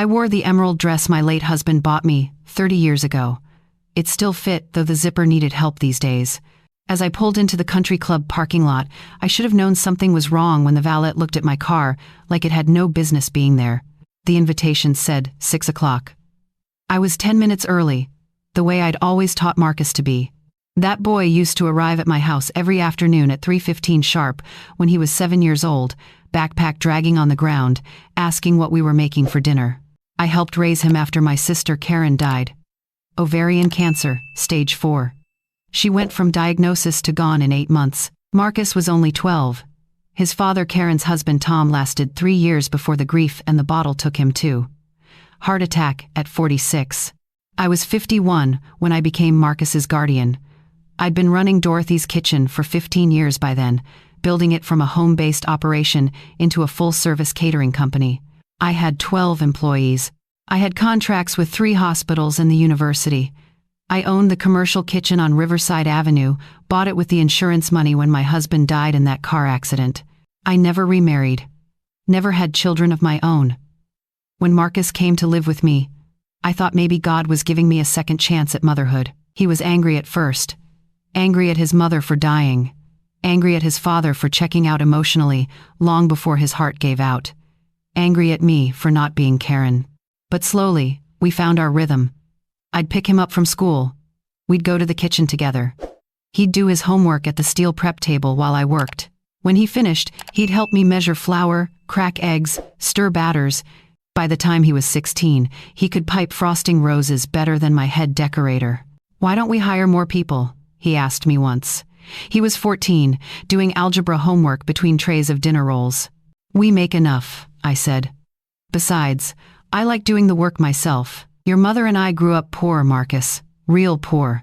I wore the emerald dress my late husband bought me 30 years ago. It still fit, though the zipper needed help these days. As I pulled into the country club parking lot, I should have known something was wrong when the valet looked at my car like it had no business being there. The invitation said 6 o'clock. I was 10 minutes early, the way I'd always taught Marcus to be. That boy used to arrive at my house every afternoon at 3:15 sharp when he was 7 years old, backpack dragging on the ground, asking what we were making for dinner. I helped raise him after my sister Karen died. Ovarian cancer, stage 4. She went from diagnosis to gone in 8 months. Marcus was only 12. His father, Karen's husband Tom, lasted 3 years before the grief and the bottle took him too. Heart attack at 46. I was 51 when I became Marcus's guardian. I'd been running Dorothy's kitchen for 15 years by then, building it from a home-based operation into a full-service catering company. I had 12 employees. I had contracts with 3 hospitals and the university. I owned the commercial kitchen on Riverside Avenue, bought it with the insurance money when my husband died in that car accident. I never remarried. Never had children of my own. When Marcus came to live with me, I thought maybe God was giving me a second chance at motherhood. He was angry at first. Angry at his mother for dying. Angry at his father for checking out emotionally long before his heart gave out. Angry at me for not being Karen. But slowly, we found our rhythm. I'd pick him up from school. We'd go to the kitchen together. He'd do his homework at the steel prep table while I worked. When he finished, he'd help me measure flour, crack eggs, stir batters. By the time he was 16, he could pipe frosting roses better than my head decorator. "Why don't we hire more people?" he asked me once. He was 14, doing algebra homework between trays of dinner rolls. "We make enough," I said. "Besides, I like doing the work myself. Your mother and I grew up poor, Marcus. Real poor.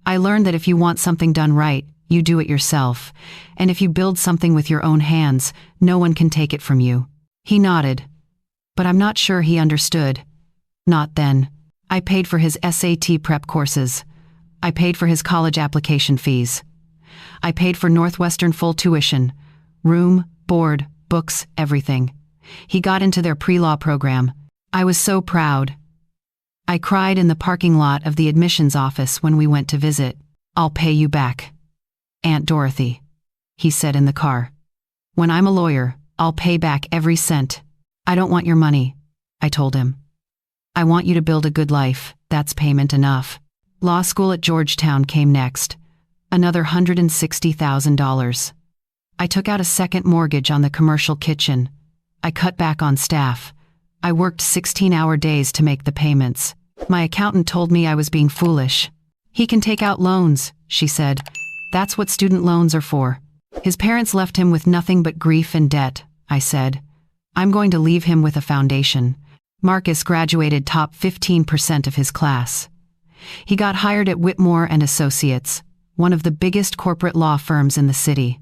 I learned that if you want something done right, you do it yourself. And if you build something with your own hands, no one can take it from you." He nodded. But I'm not sure he understood. Not then. I paid for his SAT prep courses. I paid for his college application fees. I paid for Northwestern full tuition. Room, board, books, everything. He got into their pre-law program. I was so proud. I cried in the parking lot of the admissions office when we went to visit. "I'll pay you back, Aunt Dorothy," he said in the car. "When I'm a lawyer, I'll pay back every cent. I don't want your money," I told him. "I want you to build a good life. That's payment enough." Law school at Georgetown came next. Another $160,000. I took out a second mortgage on the commercial kitchen. I cut back on staff. I worked 16-hour days to make the payments. My accountant told me I was being foolish. "He can take out loans," she said. "That's what student loans are for." "His parents left him with nothing but grief and debt," I said. "I'm going to leave him with a foundation." Marcus graduated top 15% of his class. He got hired at Whitmore and Associates, one of the biggest corporate law firms in the city.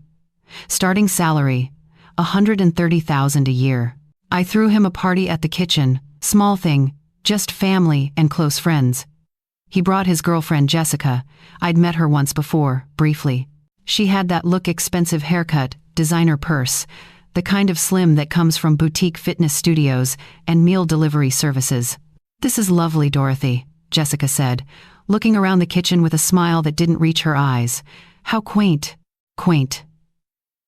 Starting salary, $130,000 a year. I threw him a party at the kitchen, small thing, just family and close friends. He brought his girlfriend Jessica. I'd met her once before, briefly. She had that look expensive haircut, designer purse, the kind of slim that comes from boutique fitness studios and meal delivery services. "This is lovely, Dorothy," Jessica said, looking around the kitchen with a smile that didn't reach her eyes. "How quaint." Quaint.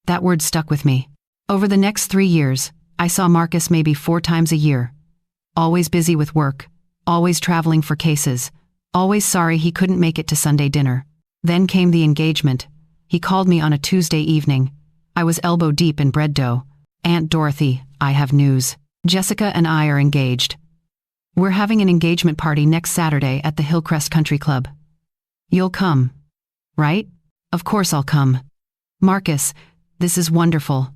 That word stuck with me. Over the next 3 years, I saw Marcus maybe 4 times a year. Always busy with work, always traveling for cases, always sorry he couldn't make it to Sunday dinner. Then came the engagement. He called me on a Tuesday evening. I was elbow deep in bread dough. "Aunt Dorothy, I have news. Jessica and I are engaged. We're having an engagement party next Saturday at the Hillcrest Country Club. You'll come, right?" "Of course I'll come." "Marcus, this is wonderful.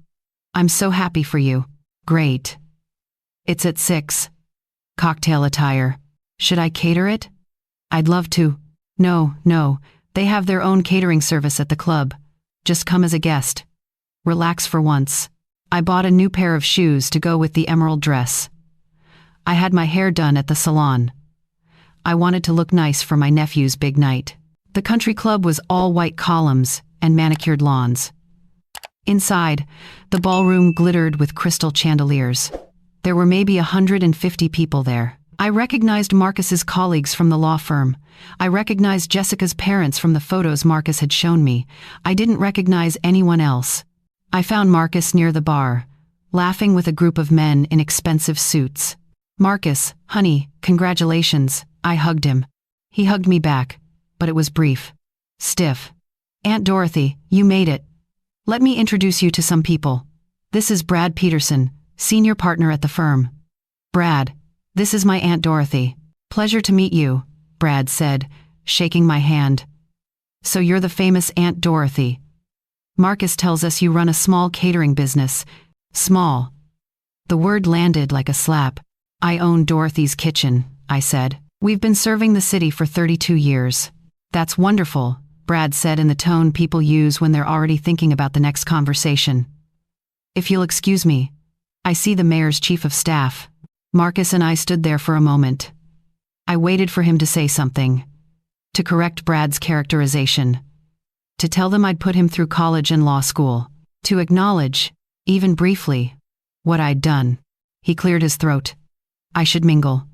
I'm so happy for you." "Great. It's at 6. Cocktail attire. Should I cater it?" "I'd love to." No, they have their own catering service at the club. Just come as a guest. Relax for once." I bought a new pair of shoes to go with the emerald dress. I had my hair done at the salon. I wanted to look nice for my nephew's big night. The country club was all white columns and manicured lawns. Inside, the ballroom glittered with crystal chandeliers. There were maybe 150 people there. I recognized Marcus's colleagues from the law firm. I recognized Jessica's parents from the photos Marcus had shown me. I didn't recognize anyone else. I found Marcus near the bar, laughing with a group of men in expensive suits. "Marcus, honey, congratulations." I hugged him. He hugged me back, but it was brief. Stiff. "Aunt Dorothy, you made it. Let me introduce you to some people. This is Brad Peterson, senior partner at the firm." "Brad, this is my Aunt Dorothy. Pleasure to meet you," Brad said, shaking my hand. "So you're the famous Aunt Dorothy. Marcus tells us you run a small catering business." Small. The word landed like a slap. "I own Dorothy's Kitchen," I said. "We've been serving the city for 32 years. "That's wonderful," Brad said in the tone people use when they're already thinking about the next conversation. "If you'll excuse me, I see the mayor's chief of staff." Marcus and I stood there for a moment. I waited for him to say something. To correct Brad's characterization. To tell them I'd put him through college and law school. To acknowledge, even briefly, what I'd done. He cleared his throat. "I should mingle.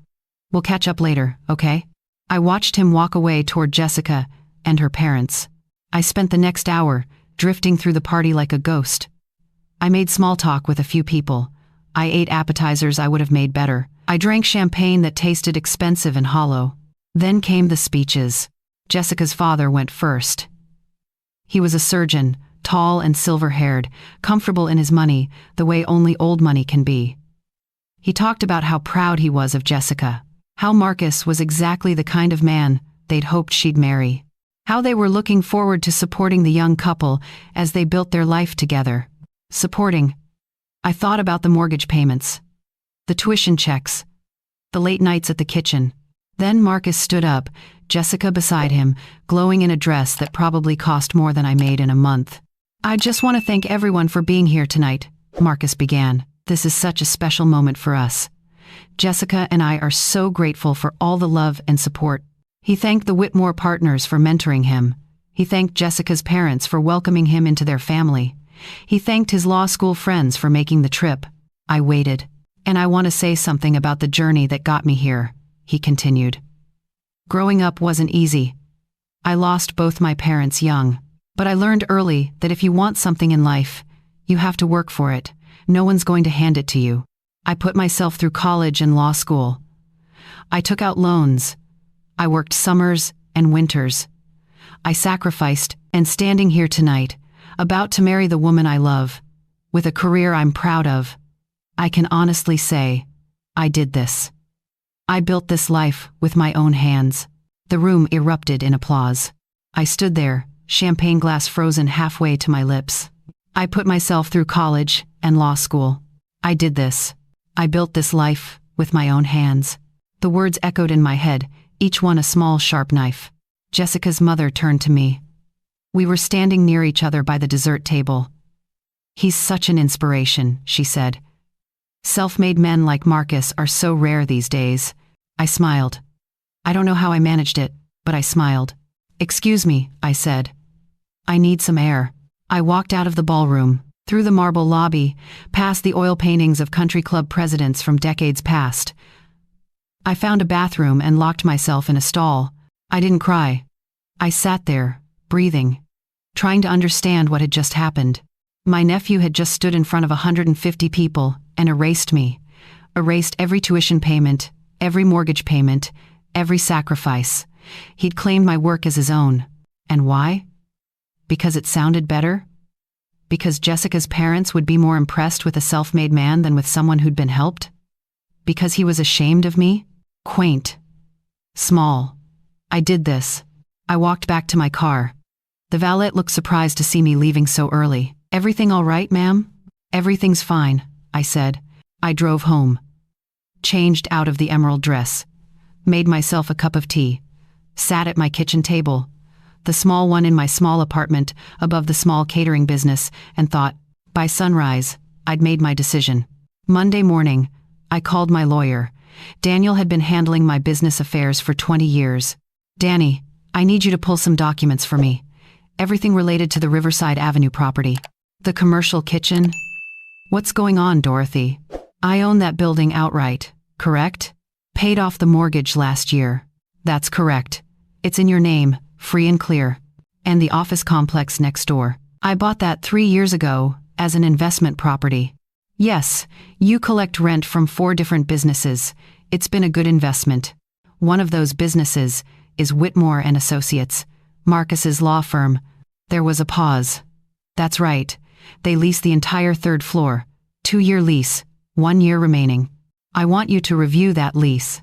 We'll catch up later, okay?" I watched him walk away toward Jessica and her parents. I spent the next hour drifting through the party like a ghost. I made small talk with a few people. I ate appetizers I would have made better. I drank champagne that tasted expensive and hollow. Then came the speeches. Jessica's father went first. He was a surgeon, tall and silver-haired, comfortable in his money, the way only old money can be. He talked about how proud he was of Jessica, how Marcus was exactly the kind of man they'd hoped she'd marry, how they were looking forward to supporting the young couple as they built their life together. Supporting. I thought about the mortgage payments, the tuition checks, the late nights at the kitchen. Then Marcus stood up, Jessica beside him, glowing in a dress that probably cost more than I made in a month. "I just want to thank everyone for being here tonight," Marcus began. "This is such a special moment for us. Jessica and I are so grateful for all the love and support." He thanked the Whitmore partners for mentoring him. He thanked Jessica's parents for welcoming him into their family. He thanked his law school friends for making the trip. I waited. "And I want to say something about the journey that got me here," he continued. "Growing up wasn't easy. I lost both my parents young. But I learned early that if you want something in life, you have to work for it. No one's going to hand it to you. I put myself through college and law school. I took out loans. I worked summers and winters. I sacrificed, and standing here tonight, about to marry the woman I love, with a career I'm proud of, I can honestly say, I did this. I built this life with my own hands." The room erupted in applause. I stood there, champagne glass frozen halfway to my lips. "I put myself through college and law school. I did this. I built this life with my own hands." The words echoed in my head, each one a small, sharp knife. Jessica's mother turned to me. We were standing near each other by the dessert table. "He's such an inspiration," she said. "Self-made men like Marcus are so rare these days." I smiled. I don't know how I managed it, but I smiled. "Excuse me," I said. "I need some air." I walked out of the ballroom, through the marble lobby, past the oil paintings of country club presidents from decades past. I found a bathroom and locked myself in a stall. I didn't cry. I sat there, breathing, trying to understand what had just happened. My nephew had just stood in front of 150 people and erased me, erased every tuition payment, every mortgage payment, every sacrifice. He'd claimed my work as his own. And why? Because it sounded better? Because Jessica's parents would be more impressed with a self-made man than with someone who'd been helped? Because he was ashamed of me? Quaint. Small. I did this. I walked back to my car. The valet looked surprised to see me leaving so early. "Everything all right, ma'am?" "Everything's fine," I said. I drove home. Changed out of the emerald dress. Made myself a cup of tea. Sat at my kitchen table, the small one in my small apartment above the small catering business, and thought, by sunrise, I'd made my decision. Monday morning, I called my lawyer. Daniel had been handling my business affairs for 20 years. "Danny, I need you to pull some documents for me. Everything related to the Riverside Avenue property. The commercial kitchen." "What's going on, Dorothy?" I own that building outright, correct? Paid off the mortgage last year. That's correct. It's in your name, free and clear. And the office complex next door. I bought that 3 years ago as an investment property. Yes, you collect rent from 4 different businesses. It's been a good investment. One of those businesses is Whitmore and Associates, Marcus's law firm. There was a pause. That's right. They lease the entire 3rd floor. 2-year lease, 1 year remaining. I want you to review that lease.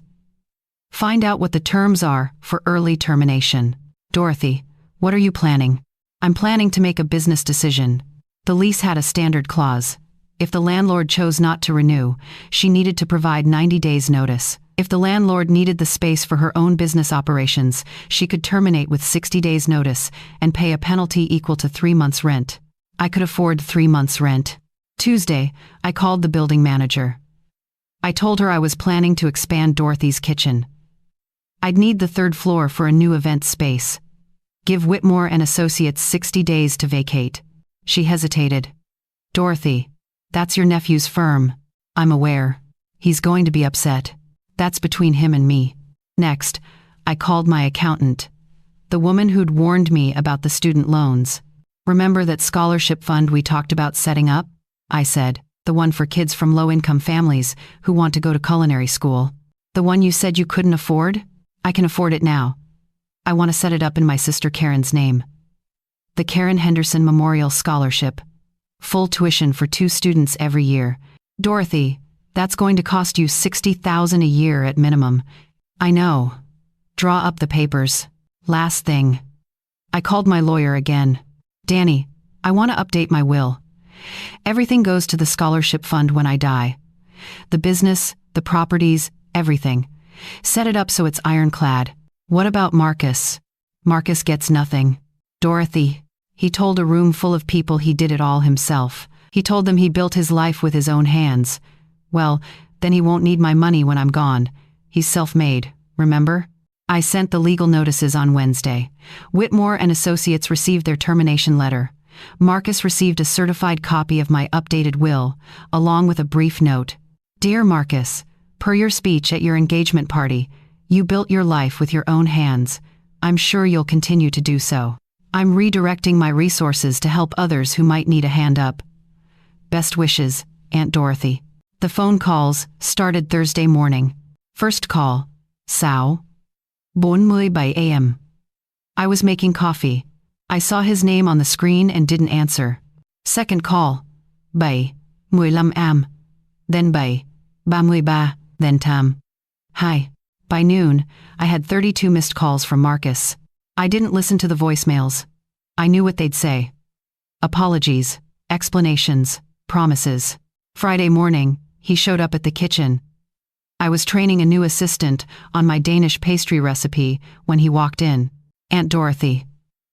Find out what the terms are for early termination. Dorothy, what are you planning? I'm planning to make a business decision. The lease had a standard clause. If the landlord chose not to renew, she needed to provide 90 days notice. If the landlord needed the space for her own business operations, she could terminate with 60 days notice and pay a penalty equal to 3 months' rent. I could afford 3 months' rent. Tuesday, I called the building manager. I told her I was planning to expand Dorothy's kitchen. I'd need the 3rd floor for a new event space. Give Whitmore and Associates 60 days to vacate. She hesitated. Dorothy, that's your nephew's firm. I'm aware. He's going to be upset. That's between him and me. Next, I called my accountant. The woman who'd warned me about the student loans. Remember that scholarship fund we talked about setting up? I said, the one for kids from low-income families who want to go to culinary school. The one you said you couldn't afford? I can afford it now. I want to set it up in my sister Karen's name. The Karen Henderson Memorial Scholarship. Full tuition for 2 students every year. Dorothy, that's going to cost you $60,000 a year at minimum. I know. Draw up the papers. Last thing. I called my lawyer again. Danny, I want to update my will. Everything goes to the scholarship fund when I die. The business, the properties, everything. Set it up so it's ironclad. What about Marcus? Marcus gets nothing. Dorothy, he told a room full of people he did it all himself. He told them he built his life with his own hands. Well, then he won't need my money when I'm gone. He's self-made, remember? I sent the legal notices on Wednesday. Whitmore and Associates received their termination letter. Marcus received a certified copy of my updated will, along with a brief note. Dear Marcus, per your speech at your engagement party, you built your life with your own hands. I'm sure you'll continue to do so. I'm redirecting my resources to help others who might need a hand up. Best wishes, Aunt Dorothy. The phone calls started Thursday morning. First call, Sao. 4:10 a.m. I was making coffee. I saw his name on the screen and didn't answer. Second call, 7:15 am. Then 7:33, then Tam. Hi. By noon, I had 32 missed calls from Marcus. I didn't listen to the voicemails. I knew what they'd say. Apologies, explanations, promises. Friday morning, he showed up at the kitchen. I was training a new assistant on my Danish pastry recipe when he walked in. Aunt Dorothy,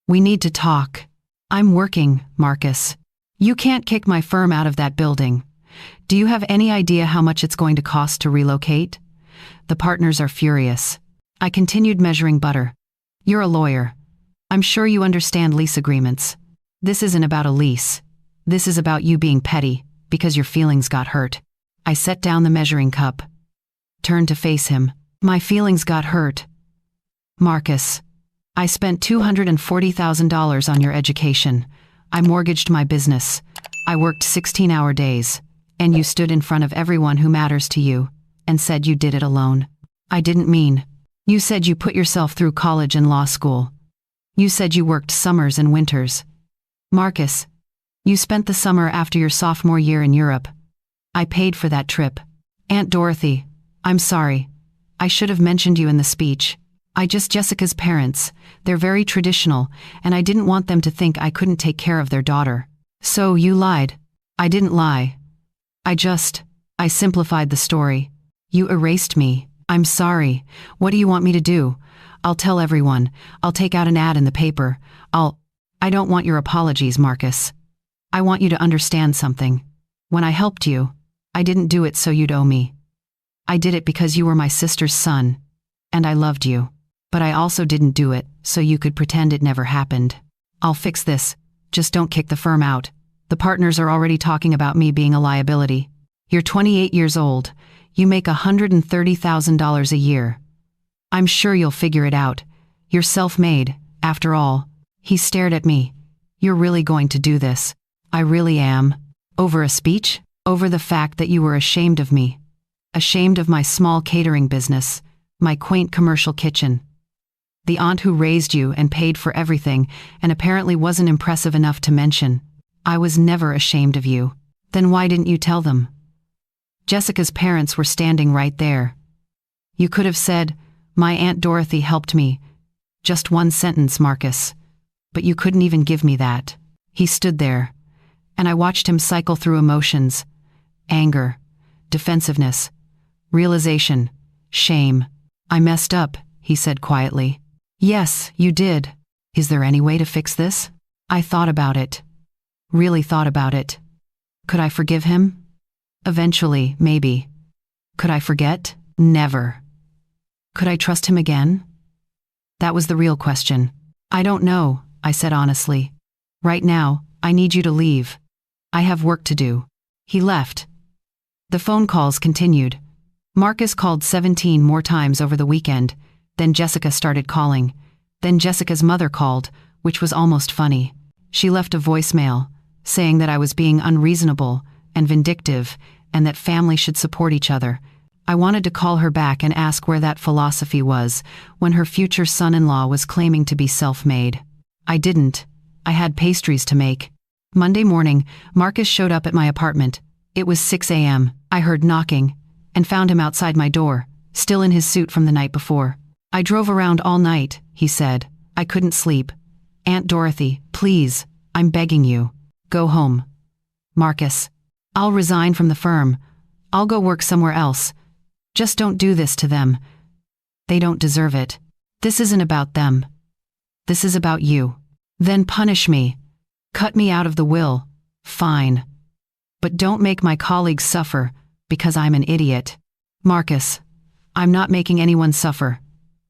we need to talk. I'm working, Marcus. You can't kick my firm out of that building. Do you have any idea how much it's going to cost to relocate? The partners are furious. I continued measuring butter. You're a lawyer. I'm sure you understand lease agreements. This isn't about a lease. This is about you being petty because your feelings got hurt. I set down the measuring cup. Turned to face him. My feelings got hurt. Marcus, I spent $240,000 on your education. I mortgaged my business. I worked 16-hour days. And you stood in front of everyone who matters to you and said you did it alone. I didn't mean. You said you put yourself through college and law school. You said you worked summers and winters. Marcus, you spent the summer after your sophomore year in Europe. I paid for that trip. Aunt Dorothy, I'm sorry. I should have mentioned you in the speech. Jessica's parents. They're very traditional, and I didn't want them to think I couldn't take care of their daughter. So you lied. I didn't lie. I simplified the story. You erased me. I'm sorry. What do you want me to do? I'll tell everyone. I'll take out an ad in the paper. I don't want your apologies, Marcus. I want you to understand something. When I helped you, I didn't do it so you'd owe me. I did it because you were my sister's son, and I loved you. But I also didn't do it so you could pretend it never happened. I'll fix this. Just don't kick the firm out. The partners are already talking about me being a liability. You're 28 years old. You make $130,000 a year. I'm sure you'll figure it out. You're self-made, after all." He stared at me. "You're really going to do this?" "I really am." "Over a speech? Over the fact that you were ashamed of me? Ashamed of my small catering business, my quaint commercial kitchen? The aunt who raised you and paid for everything and apparently wasn't impressive enough to mention. I was never ashamed of you." "Then why didn't you tell them?" "Jessica's parents were standing right there. You could have said, 'My Aunt Dorothy helped me.' Just one sentence, Marcus. But you couldn't even give me that." He stood there, and I watched him cycle through emotions: anger, defensiveness, realization, shame. "I messed up," he said quietly. "Yes, you did. Is there any way to fix this?" I thought about it. Really thought about it. Could I forgive him? Eventually, maybe. Could I forget? Never. Could I trust him again? That was the real question. "I don't know," I said honestly. "Right now, I need you to leave. I have work to do." He left. The phone calls continued. Marcus called 17 more times over the weekend. Then Jessica started calling. Then Jessica's mother called, which was almost funny. She left a voicemail, saying that I was being unreasonable and vindictive, and that family should support each other. I wanted to call her back and ask where that philosophy was when her future son-in-law was claiming to be self-made. I didn't. I had pastries to make. Monday morning, Marcus showed up at my apartment. It was 6 a.m. I heard knocking and found him outside my door, still in his suit from the night before. "I drove around all night," he said. "I couldn't sleep. Aunt Dorothy, please, I'm begging you. Go home." "Marcus, I'll resign from the firm. I'll go work somewhere else. Just don't do this to them. They don't deserve it. This isn't about them. This is about you." "Then punish me. Cut me out of the will. Fine. But don't make my colleagues suffer because I'm an idiot." "Marcus, I'm not making anyone suffer.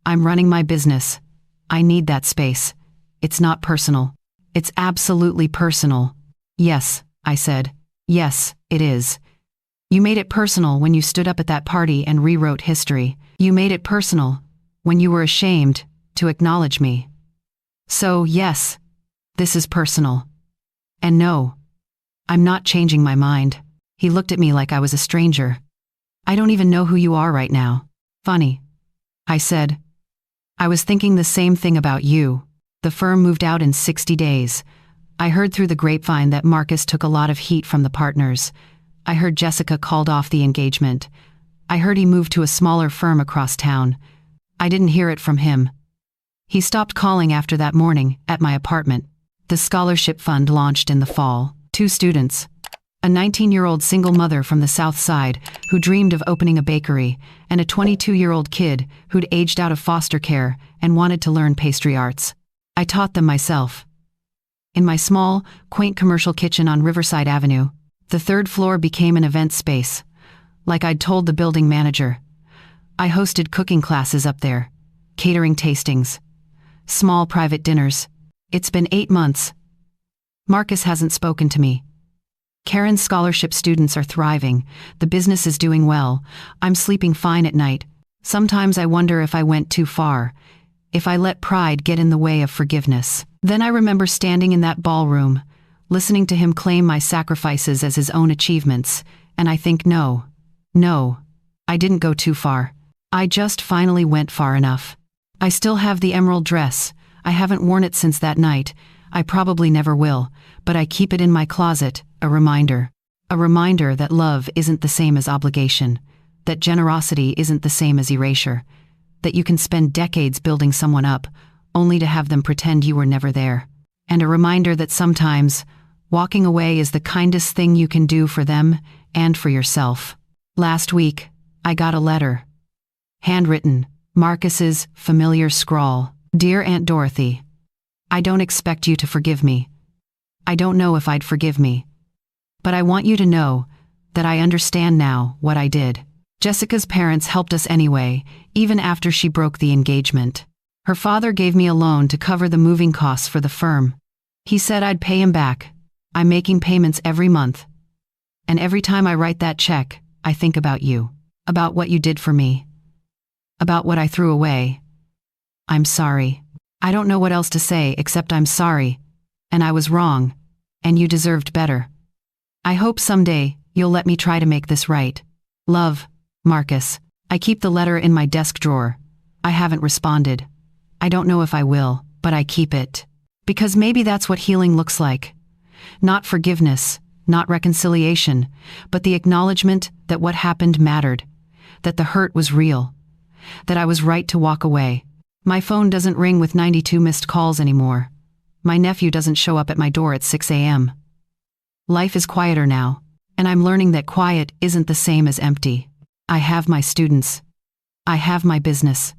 I'm running my business. I need that space. It's not personal." "It's absolutely personal." "Yes," I said. "Yes, it is. You made it personal when you stood up at that party and rewrote history. You made it personal when you were ashamed to acknowledge me. So, yes, this is personal. And no, I'm not changing my mind." He looked at me like I was a stranger. "I don't even know who you are right now." "Funny," I said. "I was thinking the same thing about you." The firm moved out in 60 days. I heard through the grapevine that Marcus took a lot of heat from the partners. I heard Jessica called off the engagement. I heard he moved to a smaller firm across town. I didn't hear it from him. He stopped calling after that morning at my apartment. The scholarship fund launched in the fall. 2 students. A 19-year-old single mother from the South Side who dreamed of opening a bakery, and a 22-year-old kid who'd aged out of foster care and wanted to learn pastry arts. I taught them myself. In my small, quaint commercial kitchen on Riverside Avenue, the 3rd floor became an event space, like I'd told the building manager. I hosted cooking classes up there, catering tastings, small private dinners. It's been 8 months. Marcus hasn't spoken to me. Karen's scholarship students are thriving. The business is doing well. I'm sleeping fine at night. Sometimes I wonder if I went too far, if I let pride get in the way of forgiveness. Then I remember standing in that ballroom, listening to him claim my sacrifices as his own achievements, and I think no, I didn't go too far. I just finally went far enough. I still have the emerald dress. I haven't worn it since that night. I probably never will, but I keep it in my closet, a reminder. A reminder that love isn't the same as obligation, that generosity isn't the same as erasure, that you can spend decades building someone up, only to have them pretend you were never there. And a reminder that sometimes, walking away is the kindest thing you can do for them and for yourself. Last week, I got a letter. Handwritten, Marcus's familiar scrawl. "Dear Aunt Dorothy, I don't expect you to forgive me. I don't know if I'd forgive me. But I want you to know that I understand now what I did. Jessica's parents helped us anyway, even after she broke the engagement. Her father gave me a loan to cover the moving costs for the firm. He said I'd pay him back. I'm making payments every month. And every time I write that check, I think about you. About what you did for me. About what I threw away. I'm sorry. I don't know what else to say except I'm sorry. And I was wrong. And you deserved better. I hope someday you'll let me try to make this right. Love, Marcus. I keep the letter in my desk drawer. I haven't responded. I don't know if I will, but I keep it. Because maybe that's what healing looks like. Not forgiveness, not reconciliation, but the acknowledgement that what happened mattered. That the hurt was real. That I was right to walk away. My phone doesn't ring with 92 missed calls anymore. My nephew doesn't show up at my door at 6 a.m. Life is quieter now, and I'm learning that quiet isn't the same as empty. I have my students. I have my business.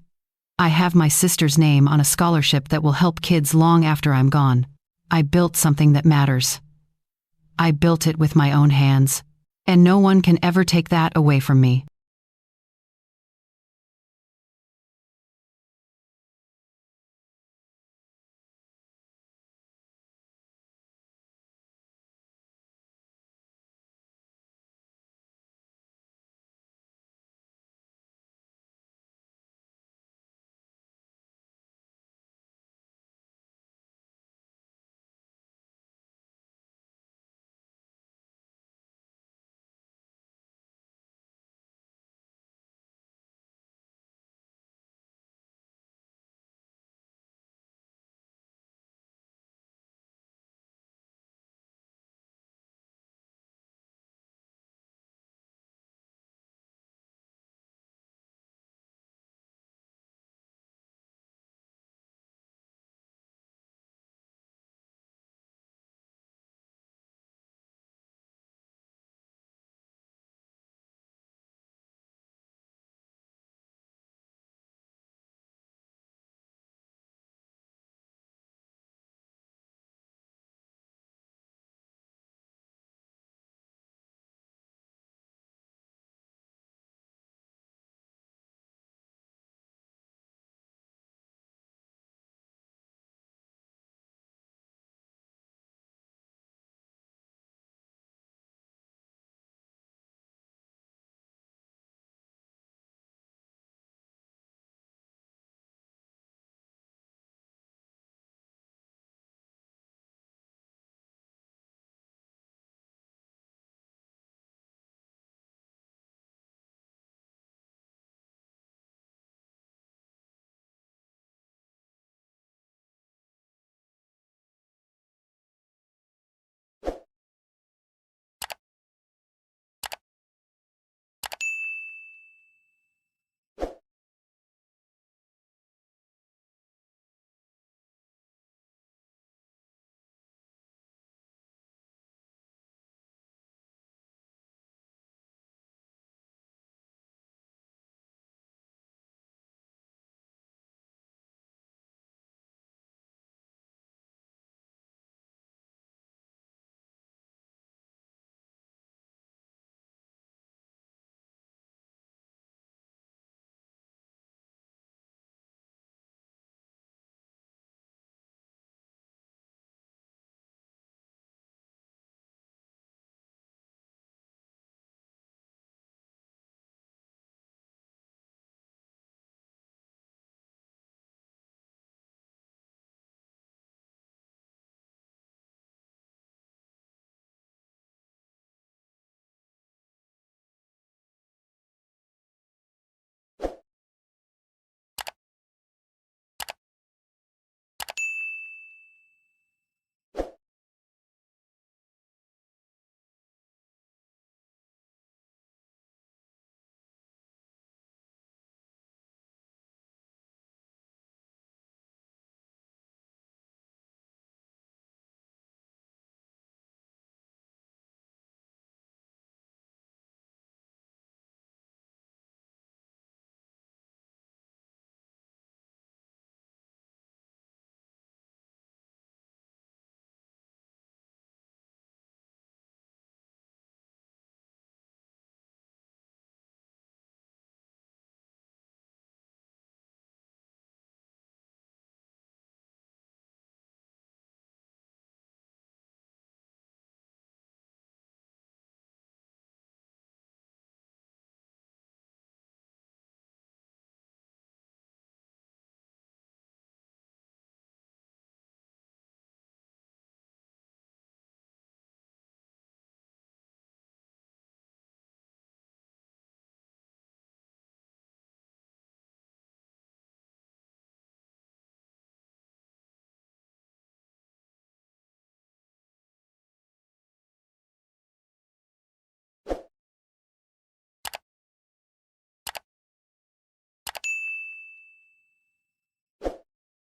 I have my sister's name on a scholarship that will help kids long after I'm gone. I built something that matters. I built it with my own hands, and no one can ever take that away from me.